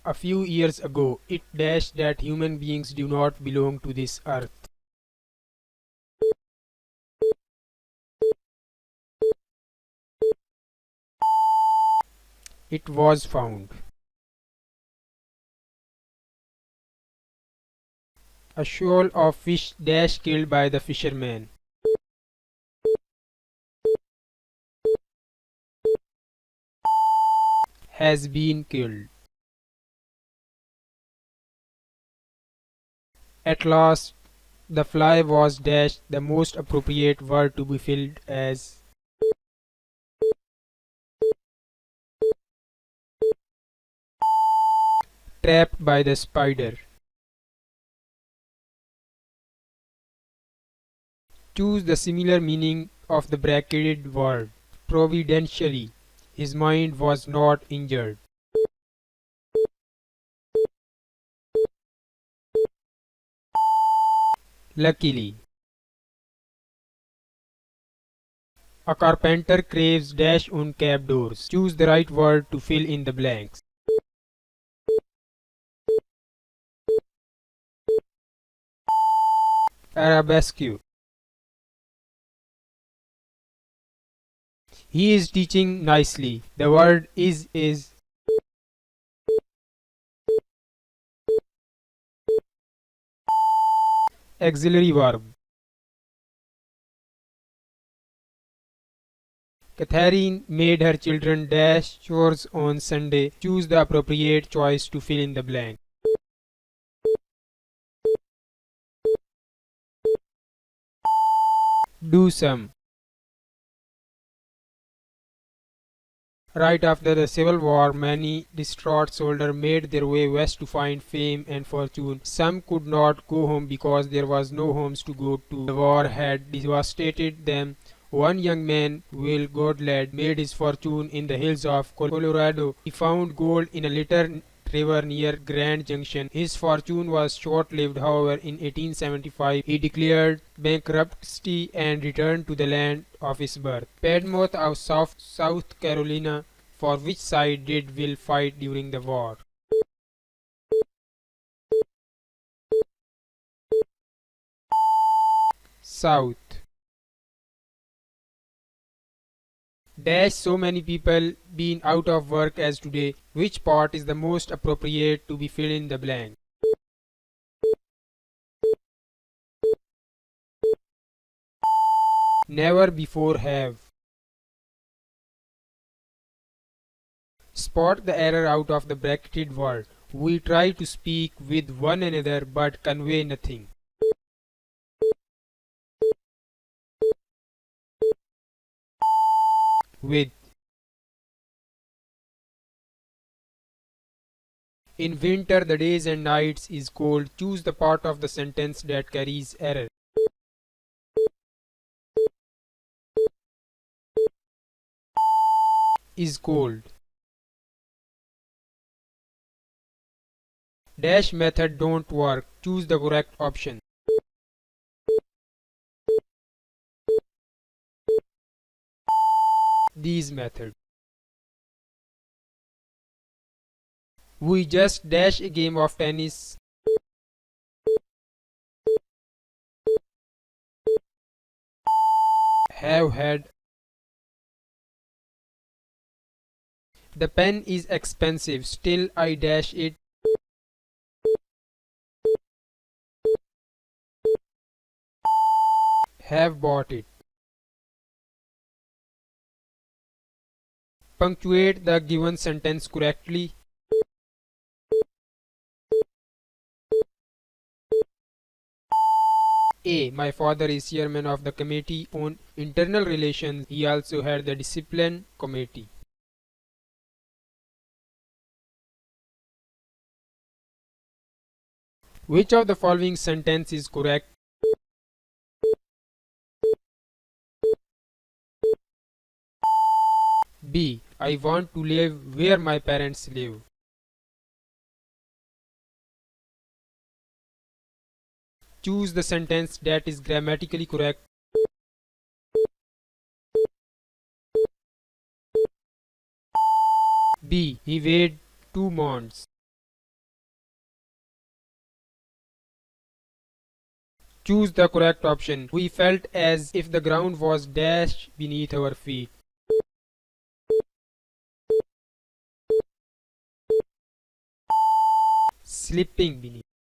A few years ago, it dashed that human beings do not belong to this earth. It was found. A shoal of fish dash killed by the fisherman. Has been killed. At last, the fly was dashed, the most appropriate word to be filled as trapped by the spider. Choose the similar meaning of the bracketed word. Providentially, his mind was not injured. Luckily, a carpenter craves dash on cab doors. Choose the right word to fill in the blanks. Arabesque. He is teaching nicely. The word is auxiliary verb. Catherine made her children dash chores on Sunday. Choose the appropriate choice to fill in the blank. Do some. Right after the Civil War, many distraught soldiers made their way west to find fame and fortune. Some could not go home because there was no homes to go to. The war had devastated them. One young man, Will Goodlad, made his fortune in the hills of Colorado. He found gold in a little river near Grand Junction. His fortune was short-lived, however. In 1875, he declared bankruptcy and returned to the land of his birth, Piedmont of South Carolina. For which side did Will fight during the war? South. Dash so many people been out of work as today. Which part is the most appropriate to be filled in the blank? Never before have. Spot the error out of the bracketed word. We try to speak with one another but convey nothing. With. In winter the days and nights is cold. Choose the part of the sentence that carries error. Is cold. Dash method don't work. Choose the correct option. These method. We just dash a game of tennis. Have had. The pen is expensive, still I dash it. Have bought it. Punctuate the given sentence correctly. A. My father is chairman of the Committee on Internal Relations. He also had the Discipline Committee. Which of the following sentence is correct? B. I want to live where my parents live. Choose the sentence that is grammatically correct. B. He weighed 2 pounds. Choose the correct option. We felt as if the ground was dashed beneath our feet. Slipping beneath.